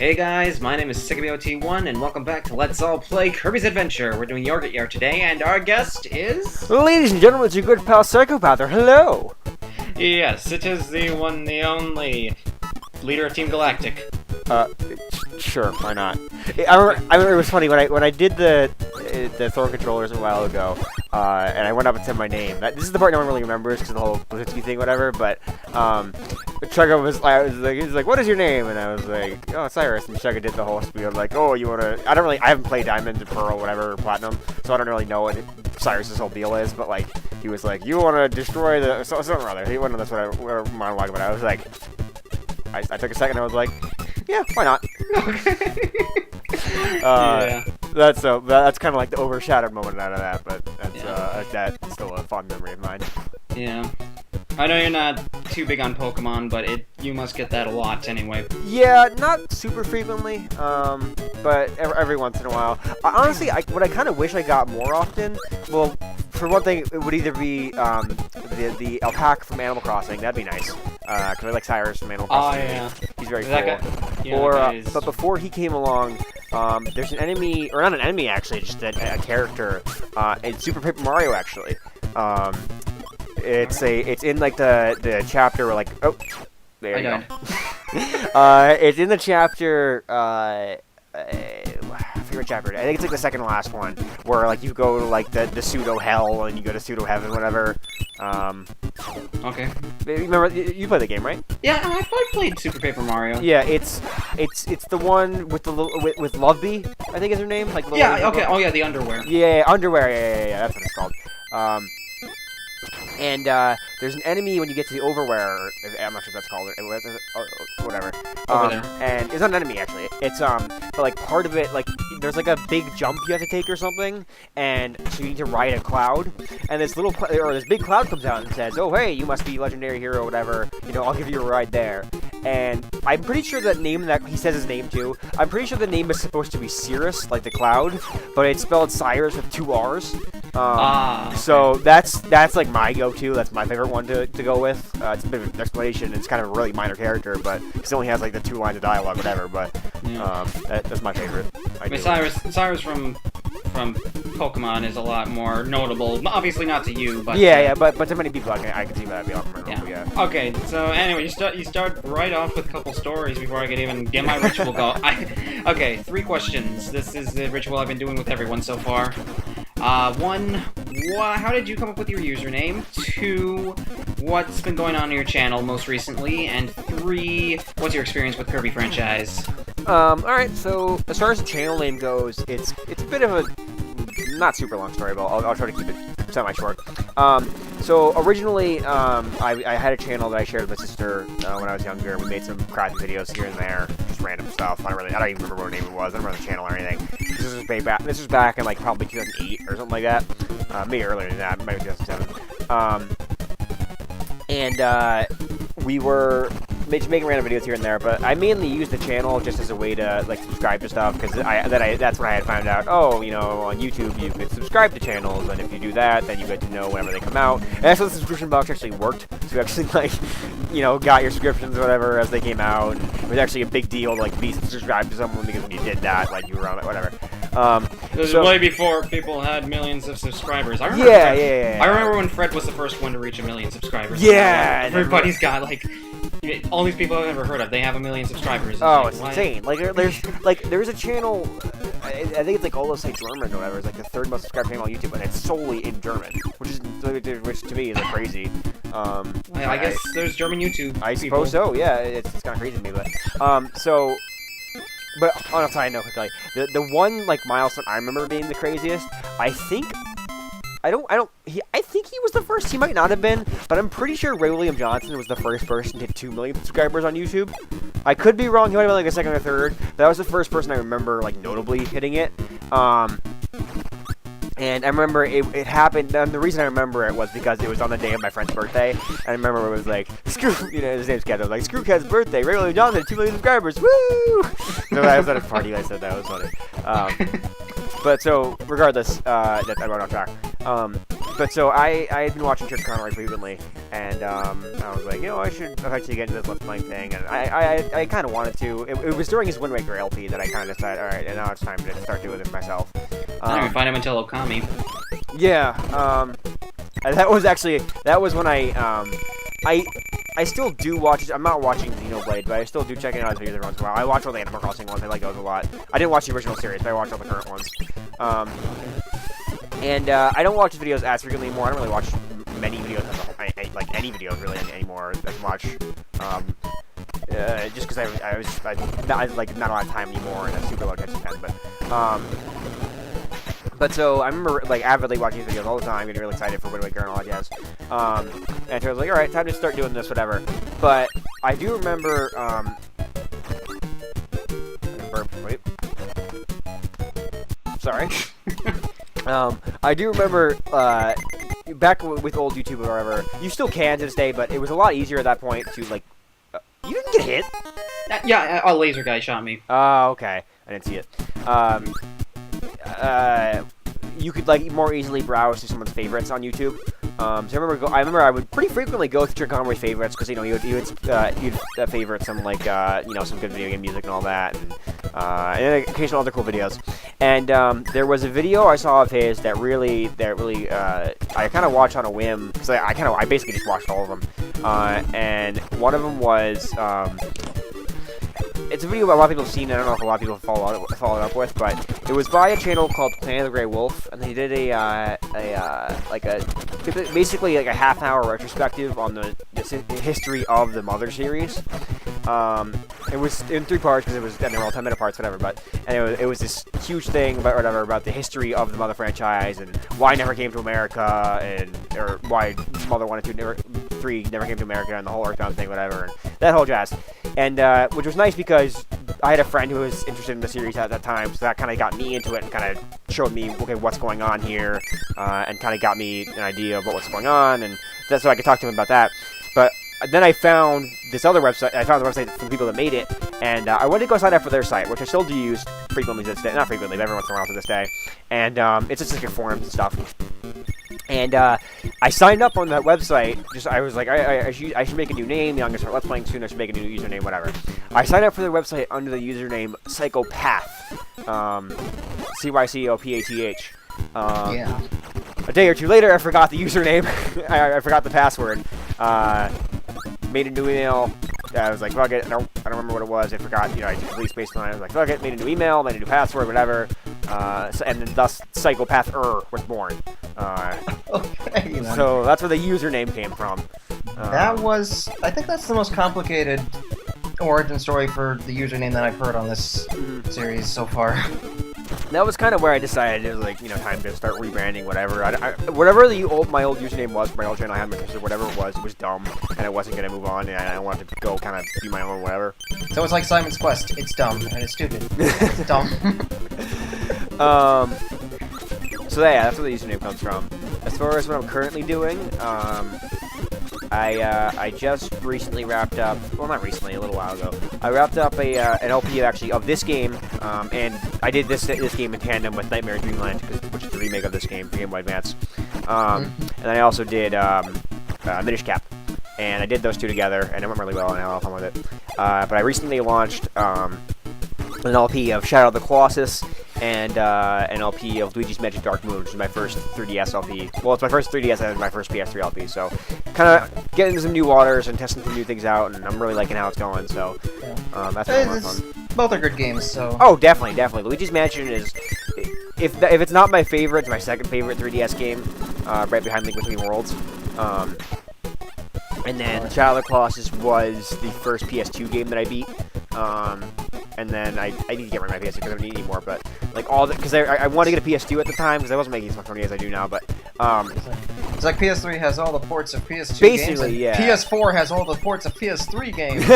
Hey guys, my name is Cycopather and welcome back to Let's All Play Kirby's Adventure. We're doing Yogurt Yard today, and our guest is... Ladies and gentlemen, it's your good pal Cycopather. Hello! Yes, it is the one, the only leader of Team Galactic. Sure, why not? I remember it was funny when I did the Thor controllers a while ago, and I went up and said my name. This is the part no one really remembers because of the whole Blitzy thing, whatever. But Chugga was like, "What is your name?" And I was like, "Oh, Cyrus." And Chugga did the whole spiel of like, "Oh, you wanna?" I haven't played Diamond and Pearl, whatever, or Platinum, so I don't really know what Cyrus's whole deal is. But like, he was like, "You wanna destroy the something or other." He wasn't. That's what I monologue about. I was like, I took a second. I was like, yeah, why not? Yeah. That's kind of like the overshadowed moment out of that, but that's still a fond memory of mine. Yeah. I know you're not too big on Pokemon, but you must get that a lot anyway. Yeah, not super frequently, but every once in a while. Honestly, what I kind of wish I got more often, well, for one thing, it would either be the alpaca from Animal Crossing. That'd be nice, because I like Cyrus from Animal Crossing. Oh, yeah. He's very cool. Yeah, but before he came along, there's an enemy, or not an enemy actually, just a character in Super Paper Mario actually. It's in like the chapter where like, oh, there you go. It's in the chapter, I forget what chapter. I think it's like the second to last one, where like you go to like the pseudo hell and you go to pseudo heaven, whatever. Okay. Remember, you played the game, right? Yeah, I played Super Paper Mario. Yeah, it's the one with the with Lovebee, I think is her name. Like yeah. Okay. Oh yeah, the underwear. Yeah, underwear. Yeah. That's what it's called. And there's an enemy when you get to the overwear. I'm not sure if that's called it. Whatever. Over there. And it's not an enemy actually. It's but like part of it, like there's like a big jump you have to take or something, and so you need to ride a cloud. And this this big cloud comes out and says, "Oh hey, you must be legendary hero, whatever. You know, I'll give you a ride there." And I'm pretty sure that name that he says his name too. I'm pretty sure the name is supposed to be Cirrus, like the cloud, but it's spelled Cyrus with 2 R's. So that's like my go-to. That's my favorite one to go with. It's a bit of an explanation. It's kind of a really minor character, but he only has like the 2 lines of dialogue, whatever. But yeah. That's my favorite. I mean, Cyrus from Pokemon is a lot more notable. Obviously not to you, but but to many people, I can see that be a lot more notable. Yeah. Okay, so anyway, you start right off with a couple stories before I could even get my ritual go. Okay, 3 questions. This is the ritual I've been doing with everyone so far. 1, how did you come up with your username? 2, what's been going on in your channel most recently? And 3, what's your experience with Kirby franchise? Alright, so as far as the channel name goes, it's a bit of a not super long story, but I'll try to keep it semi-short. So originally, I had a channel that I shared with my sister when I was younger. We made some crafting videos here and there, just random stuff. I don't even remember what name it was. I don't remember the channel or anything. This was back in like probably 2008 or something like that. Maybe earlier than that, maybe 2007. And we were making random videos here and there, but I mainly used the channel just as a way to like subscribe to stuff, because that's when I had found out, oh, you know, on YouTube you could subscribe to channels, and if you do that, then you get to know whenever they come out. And that's how the subscription box actually worked. So you actually like, you know, got your subscriptions or whatever as they came out, and it was actually a big deal to like be subscribed to someone, because when you did that, like you were on it, whatever. This was way before people had millions of subscribers. I remember I remember when Fred was the first one to reach 1 million subscribers. Yeah, everybody's got like all these people I've never heard of. They have 1 million subscribers. It's insane. Like there's a channel. I think it's like All Say German or whatever. It's like the 3rd most subscribed channel on YouTube, and it's solely in German, which to me is like crazy. I guess there's German YouTube. I suppose so. Yeah, it's kind of crazy to me, but But on a side note, quickly, the one like milestone I remember being the craziest, I think he was the first. He might not have been, but I'm pretty sure Ray William Johnson was the first person to hit 2 million subscribers on YouTube. I could be wrong. He might have been like a 2nd or 3rd. That was the first person I remember like notably hitting it. And I remember it happened, and the reason I remember it was because it was on the day of my friend's birthday. And I remember it was like, screw, you know, his name's Ken. I was like, screw Ken's birthday, Ray William Johnson, 2 million subscribers, woo! So I was at a party, I said that was funny. But so, regardless, I went off track. But so I had been watching Church Conroy frequently, and I was like, I should eventually get into this Let's Playing thing, and I kind of wanted to. It was during his Wind Waker LP that I kind of decided, all right, and now it's time to start doing this myself. I didn't even find him until Okami. Yeah, and that was when I still do watch. I'm not watching Xenoblade, but I still do check out his videos every once in a while. I watch all the Animal Crossing ones. I like those a lot. I didn't watch the original series, but I watched all the current ones. And I don't watch his videos as frequently anymore. I don't really watch many videos, like any videos really anymore as much. Just because I was like not a lot of time anymore, and I super low attention span. But so I remember like avidly watching his videos all the time, getting really excited for Wind Waker and all that jazz. And so I was like, all right, time to start doing this, whatever. But I do remember. Wait. Sorry. I do remember back with old YouTube or whatever. You still can to this day, but it was a lot easier at that point to like. You didn't get hit. Yeah, a laser guy shot me. Oh, okay. I didn't see it. You could like more easily browse to someone's favorites on YouTube. So I remember I would pretty frequently go through Conroy's favorites because you'd favorite some like some good video game music and all that, and occasional other cool videos. And there was a video I saw of his that really I kind of watched on a whim because I basically just watched all of them. And one of them was. It's a video a lot of people have seen. I don't know if a lot of people followed up with, but it was by a channel called Planet of the Grey Wolf, and they did basically a half-hour retrospective on the history of the Mother series. It was in 3 parts because they were all 10-minute parts, whatever. But it was this huge thing about the history of the Mother franchise and why it never came to America, or why Mother 1 and 2 3 never came to America, and the whole Earthbound thing, whatever, and that whole jazz. And which was nice because I had a friend who was interested in the series at that time, so that kind of got me into it and kind of showed me, okay, what's going on here, and kind of got me an idea of what's going on, and that's so I could talk to him about that. But then I found this other website. I found the website from people that made it, and I wanted to go sign up for their site, which I still do use frequently to this day. Not frequently, but every once in a while to this day. And it's just like a forums and stuff. And I signed up on that website. I was like, I should make a new name. I'm going to start Let's Playing soon. I should make a new username, whatever. I signed up for their website under the username Cycopath. CYCOPATH. Yeah. A day or two later, I forgot the username. I forgot the password. Made a new email. I was like, fuck it. I don't remember what it was. I forgot. I did complete space on it. I was like, fuck it. Made a new email. Made a new password. Whatever. And then thus Cycopather was born. Okay. So that's where the username came from. I think that's the most complicated origin story for the username that I've heard on this series so far. That was kind of where I decided it was like, time to start rebranding, whatever. Whatever my old username was, my old channel I had, whatever it was dumb, and I wasn't going to move on, and I wanted to go kind of be my own, whatever. So it's like Simon's Quest. It's dumb, and it's stupid. It's dumb. So yeah, that's where the username comes from. As far as what I'm currently doing, I just recently wrapped up, well not recently, a little while ago, I wrapped up an LP actually of this game, and I did this game in tandem with Nightmare Dreamland, which is the remake of this game for Game Boy Advance. And then I also did Minish Cap, and I did those two together, and it went really well, and I had a lot of fun with it. But I recently launched an LP of Shadow of the Colossus, and an LP of Luigi's Magic Dark Moon, which is my first 3DS LP. Well, it's my first 3DS and my first PS3 LP, so kind of getting into some new waters and testing some new things out, and I'm really liking how it's going, so that's been a lot of fun. Both are good games, so... Oh, definitely. Luigi's Mansion is... If it's not my favorite, it's my second favorite 3DS game, right behind Link Between Worlds. And then Shadow of the Colossus was the first PS2 game that I beat. And then I need to get rid of my PS2 because I don't need any more, but like because I wanted to get a PS2 at the time because I wasn't making as much money as I do now, but it's like PS3 has all the ports of PS2 basically, games, yeah. PS4 has all the ports of PS3 games.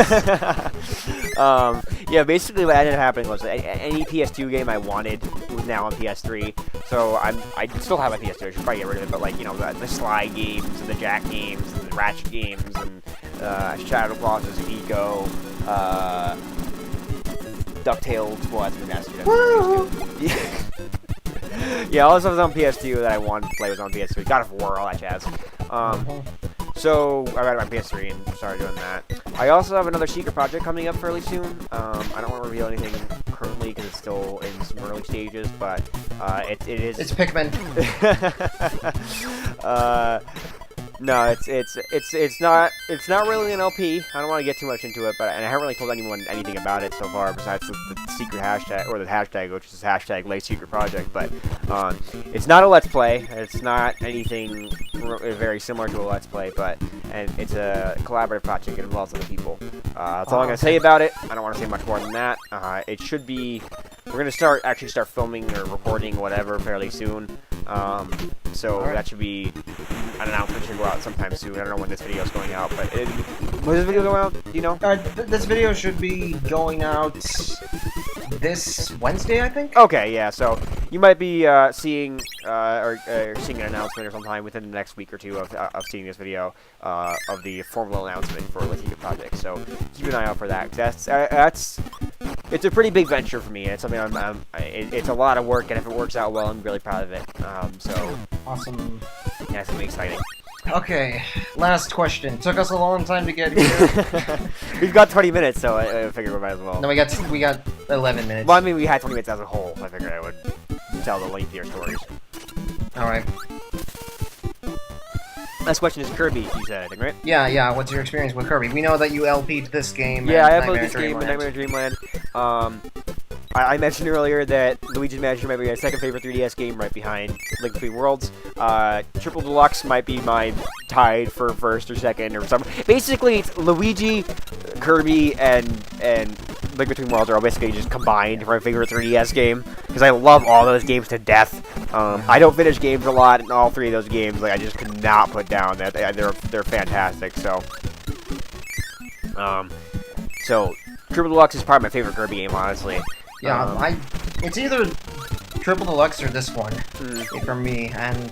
Yeah, basically what ended up happening was any PS2 game I wanted was now on PS3, so I still have my PS2. I should probably get rid of it, but like the Sly games and the Jack games and the Ratchet games and Shadow of the Colossus, Eco, DuckTales, well, that's remastered. Yeah, all the stuff was on PS2 that I wanted to play was on PS3. God of War, all that jazz. So I got it on PS3 and started doing that. I also have another secret project coming up fairly soon. I don't want to reveal anything currently because it's still in some early stages, but it is. It's Pikmin. No, it's not really an LP. I don't want to get too much into it, but and I haven't really told anyone anything about it so far besides the secret hashtag or the hashtag, which is hashtag Lay Secret Project. But it's not a Let's Play. It's not anything very similar to a Let's Play, and it's a collaborative project. It involves other people. That's all I'm gonna say about it. I don't want to say much more than that. It should be. We're gonna actually start filming or recording whatever fairly soon. So that should be an announcement should go out sometime soon. I don't know when this video is going out, but when this video go out? Do you know? This video should be going out this Wednesday, I think. Okay, yeah. So you might be seeing seeing an announcement or sometime within the next week or two of seeing this video of the formal announcement for the Secret Project. So keep an eye out for that. It's a pretty big venture for me. It's something it's a lot of work, and if it works out well, I'm really proud of it. So awesome. Yeah, it's gonna be exciting. Okay, last question. Took us a long time to get here. We've got 20 minutes, so I figured we might as well. No, we got 11 minutes. Well, I mean, we had 20 minutes as a whole. So I figured I would tell the lengthier stories. All right. Last question is Kirby, you said, I think, right? Yeah. What's your experience with Kirby? We know that you LP'd this game. Yeah, I uploaded this game in Nightmare Dreamland. I mentioned earlier that Luigi's Mansion might be my second favorite 3DS game, right behind Link Between Worlds. Triple Deluxe might be my tied for first or second or something. Basically, it's Luigi, Kirby, and Link Between Worlds are all basically just combined for my favorite 3DS game because I love all those games to death. I don't finish games a lot in all three of those games. Like I just could not put down that they're fantastic. So Triple Deluxe is probably my favorite Kirby game, honestly. Yeah, it's either Triple Deluxe or this one for me, and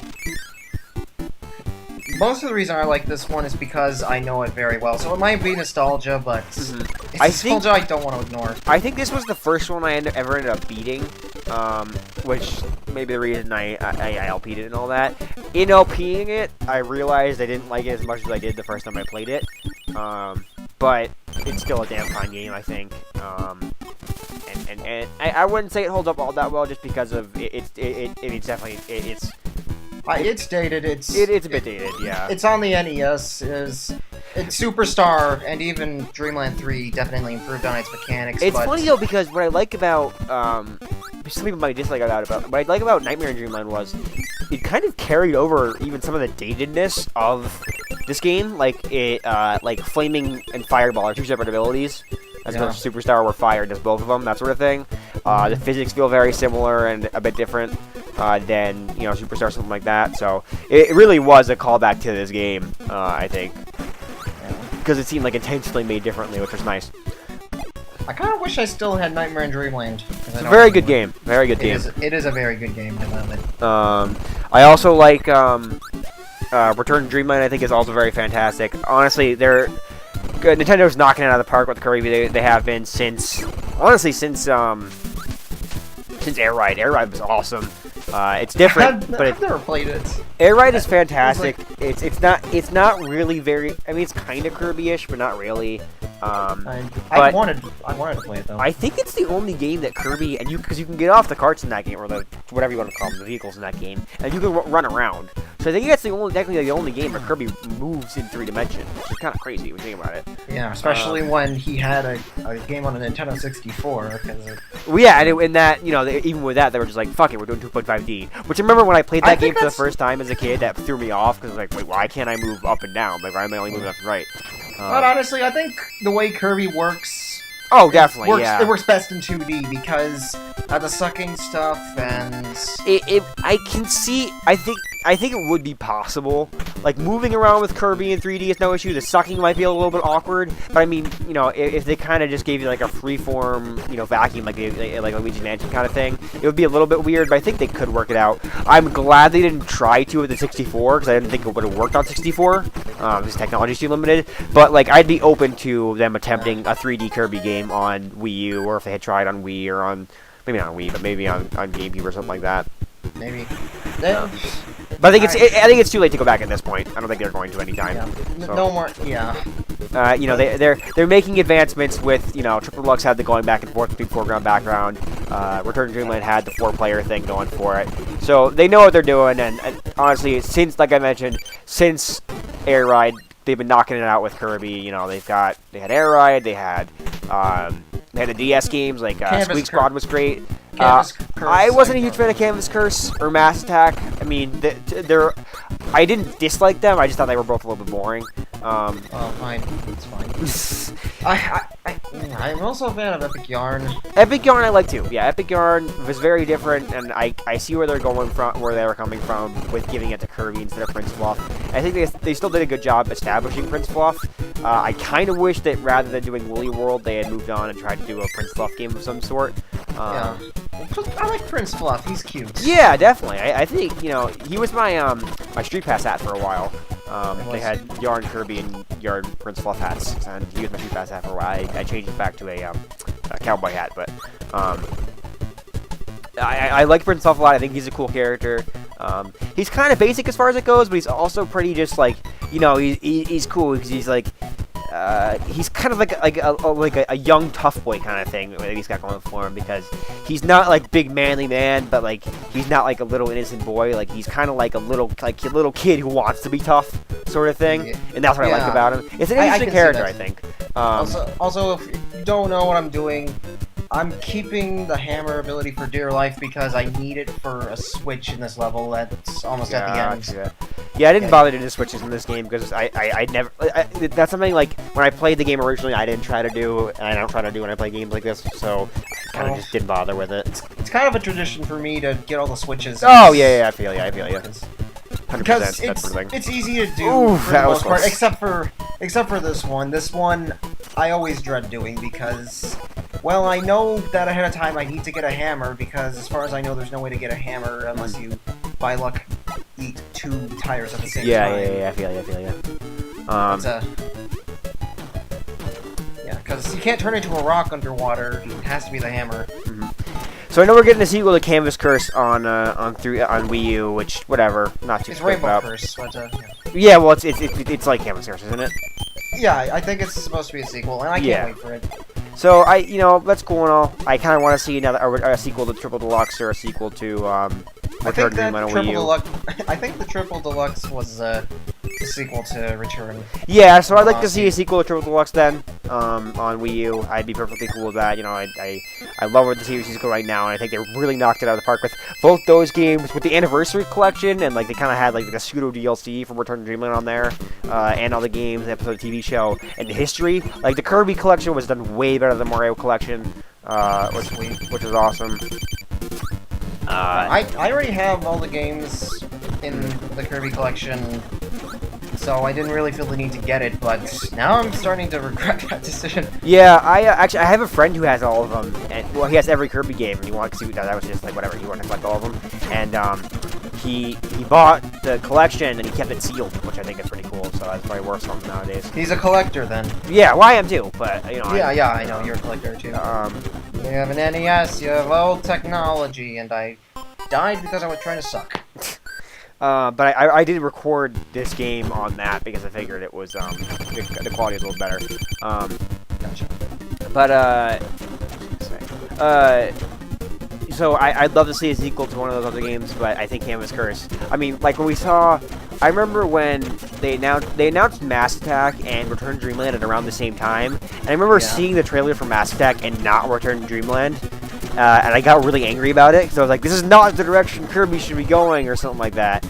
most of the reason I like this one is because I know it very well. So it might be nostalgia, but it's nostalgia I don't want to ignore. I think this was the first one I ever ended up beating, which may be the reason I LP'd it and all that. In LPing it, I realized I didn't like it as much as I did the first time I played it, but it's still a damn fine game, I think. And I wouldn't say it holds up all that well just because of it's definitely it's dated. It's a bit dated, yeah. It's on the NES. It's Superstar and even Dreamland 3 definitely improved on its mechanics. It's funny though because what I like about some people might dislike about what I like about Nightmare in Dreamland was it kind of carried over even some of the datedness of this game, like flaming and fireball are two separate abilities. As opposed to Superstar, where fire does both of them, that sort of thing. The physics feel very similar and a bit different than Superstar, something like that. So it really was a callback to this game, I think, because it seemed like intentionally made differently, which was nice. I kind of wish I still had Nightmare in Dreamland. It's a very good game. Very good game. It is a very good game. I love it. I also like Return to Dreamland. I think is also very fantastic. Honestly, Nintendo's knocking it out of the park with Kirby. They have been since Air Ride. Air Ride was awesome. It's different, but I've never played it. Air Ride is fantastic. It's not really very. I mean, it's kind of Kirby-ish, but not really. I wanted to play it though. I think it's the only game that Kirby because you can get off the carts in that game or whatever you want to call them, the vehicles in that game, and you can run around. So I think that's technically the only game where Kirby moves in 3 dimensions, which is kind of crazy when you think about it. Yeah, especially when he had a game on a Nintendo 64. Well, yeah, and that even with that, they were just like, "Fuck it, we're doing 2.5D." Which I remember when I played that game for the first time as a kid, that threw me off because I was like, "Wait, why can't I move up and down? Like, why am I only moving left and right?" But honestly, I think the way Kirby works... Oh, definitely, yeah. It works best in 2D because the sucking stuff and... I can see... I think it would be possible. Like, moving around with Kirby in 3D is no issue. The sucking might be a little bit awkward. But, I mean, if they kind of just gave you, like, a freeform, vacuum, like Luigi's Mansion kind of thing, it would be a little bit weird, but I think they could work it out. I'm glad they didn't try to with the 64, because I didn't think it would have worked on 64, because technology is too limited. But, like, I'd be open to them attempting a 3D Kirby game on Wii U, or if they had tried on Wii, or on... Maybe not on Wii, but maybe on GameCube or something like that. maybe. No. But I think it's too late to go back at this point. I don't think they're going to anytime. Yeah. So. No more. Yeah. You know, they're making advancements with, you know, Triple Deluxe had the going back and forth between foreground, background. Return to Dreamland had the 4-player thing going for it. So they know what they're doing, and honestly, since, like I mentioned, since Air Ride, they've been knocking it out with Kirby. You know, they had Air Ride, they had the DS games, like Squeak Squad was great. Curse, I wasn't a huge fan of Canvas Curse or Mass Attack. I mean, I didn't dislike them. I just thought they were both a little bit boring. Oh, fine. It's fine. I'm also a fan of Epic Yarn. Epic Yarn I like too. Yeah, Epic Yarn was very different, and I see where they're coming from with giving it to Kirby instead of Prince Fluff. I think they still did a good job establishing Prince Fluff. I kind of wish that rather than doing Woolly World, they had moved on and tried to do a Prince Fluff game of some sort. Yeah. I like Prince Fluff. He's cute. Yeah, definitely. I think, you know, he was my my Street Pass hat for a while. They had Yarn Kirby and Yarn Prince Fluff hats, and he was my Street Pass hat for a while. I changed it back to a cowboy hat, but I like Prince Fluff a lot. I think he's a cool character. He's kind of basic as far as it goes, but he's also pretty just like, you know, he's cool because he's like. He's kind of like a young tough boy kind of thing that he's got going for him, because he's not like big manly man, but like he's not like a little innocent boy. Like he's kind of like a little kid who wants to be tough sort of thing, and that's what I like about him. It's an interesting character, I think. Also, if you don't know what I'm doing, I'm keeping the hammer ability for dear life because I need it for a switch in this level that's almost at the end. Yeah, I didn't bother to do switches in this game because I never... that's something, like, when I played the game originally, I didn't try to do, and I don't try to do when I play games like this, so I kind of just didn't bother with it. It's kind of a tradition for me to get all the switches. Oh, yeah, I feel you. 100%, because that sort of thing. It's easy to do Ooh, for the most part, except for this one. This one, I always dread doing because... Well, I know that ahead of time I need to get a hammer, because as far as I know, there's no way to get a hammer unless you, by luck, eat 2 tires at the same time. Yeah, I feel you. Yeah, because you can't turn into a rock underwater. It has to be the hammer. Mm-hmm. So I know we're getting a sequel to Canvas Curse on Wii U, which, whatever, not too. It's Rainbow Curse. But, yeah, well, it's like Canvas Curse, isn't it? Yeah, I think it's supposed to be a sequel, and I can't wait for it. So that's cool and all. I kind of want to see a sequel to Triple Deluxe or a sequel to Return to Dreamland on Wii U. I think the Triple Deluxe was the sequel to Return. Yeah, so I'd like to see a sequel to Triple Deluxe then on Wii U. I'd be perfectly cool with that. You know, I love where the series is going right now, and I think they really knocked it out of the park with both those games, with the Anniversary Collection, and like they kind of had like a pseudo DLC from Return to Dreamland on there, and all the games, the episode of the TV show, and the history. Like the Kirby Collection was done way better than the Mario Collection, which is awesome. I already have all the games in the Kirby Collection, so I didn't really feel the need to get it, but now I'm starting to regret that decision. Yeah, I have a friend who has all of them, and well, he has every Kirby game, and he wanted to. That was just like whatever, he wanted to collect all of them, and he bought the collection and he kept it sealed, which I think is pretty cool. So that's probably worth something nowadays. He's a collector then. Yeah, well, I am too, but you know. Yeah, I know you're a collector too. You have an NES, you have old technology, and I died because I was trying to suck. But I did record this game on that because I figured it was the quality was a little better. Gotcha. But so I'd love to see a sequel to one of those other games, but I think Canvas Curse. I mean, like when we saw, I remember when they announced Mass Attack and Return to Dreamland at around the same time, and I remember seeing the trailer for Mass Attack and not Return to Dreamland. And I got really angry about it, because I was like, this is not the direction Kirby should be going, or something like that.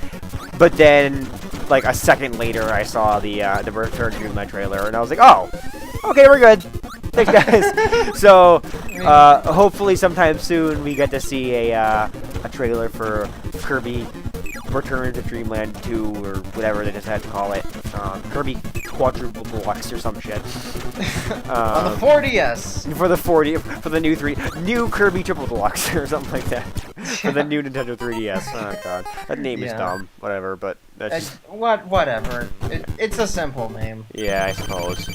But then, like, a second later, I saw the Return to Dreamland trailer, and I was like, oh, okay, we're good. Thanks, guys. So, hopefully sometime soon we get to see a trailer for Kirby Return to Dreamland 2, or whatever they decide to call it. Kirby Quadruple Deluxe or some shit. On the 4DS! For the new Kirby Triple Deluxe or something like that. For the new Nintendo 3DS. Oh god. That name is dumb. Whatever, but that's just... Whatever. It's a simple name. Yeah, I suppose.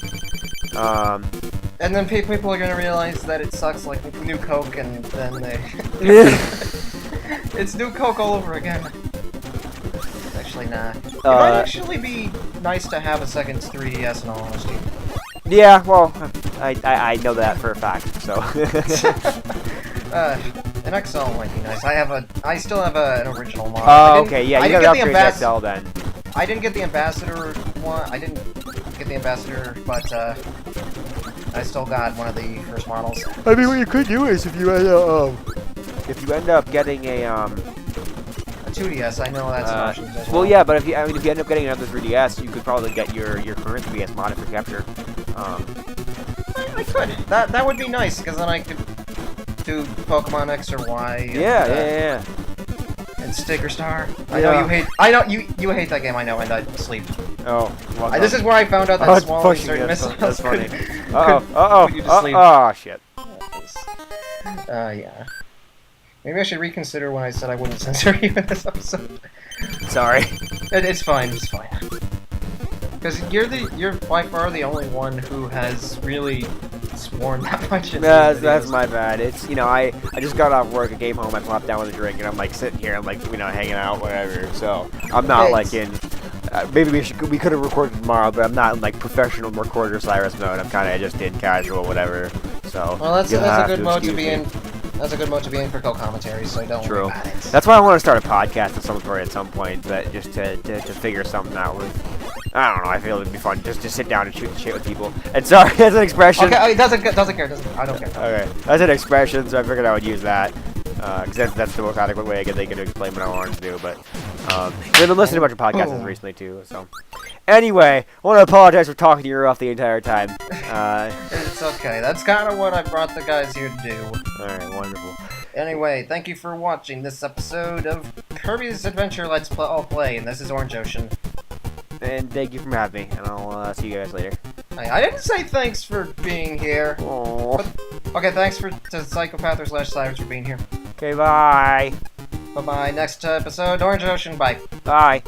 And then people are gonna realize that it sucks like New Coke, and then they... It's New Coke all over again. Actually, nah. It might actually be nice to have a second 3DS in all honesty. Yeah, well, I know that for a fact, so. An XL might be nice. I still have an original mod. Oh, okay, yeah, you gotta upgrade the XL then. I didn't get the ambassador one. I didn't get the ambassador, but I still got one of the first models. I mean, what you could do is if you end up getting a 2DS, I know that's an option as well. well, yeah, but if you end up getting another 3DS, you could probably get your current 3DS modded for capture. I could. That would be nice because then I could do Pokemon X or Y. Yeah. And Sticker Star. Yeah. I know you hate. I know you hate that game. I know, and I sleep. Oh, well This is where I found out that swallowing certain missiles. That's funny. Put you to sleep. Oh, shit. Yeah. Maybe I should reconsider when I said I wouldn't censor you in this episode. Sorry. It's fine. It's fine. Because you're by far the only one who has really sworn that much. That's my bad. It's I just got off work, I came home, I plopped down with a drink, and I'm like sitting here, I'm like hanging out, whatever. So I'm not like in. Maybe we could have recorded tomorrow, but I'm not in like professional recorder Cyrus mode. I'm kind of just in casual, whatever. So well, that's a good mode to be in. That's a good mode to be in for co-commentary, so don't worry about it. That's why I want to start a podcast of some sort at some point, but just to figure something out with. I don't know. I feel it'd be fun just to sit down and shoot the shit with people. And sorry, that's an expression. Okay, doesn't care. I don't care. Okay, that's an expression, so I figured I would use that because that's the most adequate way I can think of to explain what I wanted to do. But I've been listening to a bunch of podcasts recently too. So anyway, I want to apologize for talking to you off the entire time. It's okay. That's kind of what I brought the guys here to do. All right, wonderful. Anyway, thank you for watching this episode of Kirby's Adventure Let's Play, and this is Orange Ocean. And thank you for having me, and I'll see you guys later. I didn't say thanks for being here. Aww. Okay, thanks to Cycopather / Cyrus for being here. Okay, bye. Bye-bye. Next episode, Orange Ocean. Bye. Bye.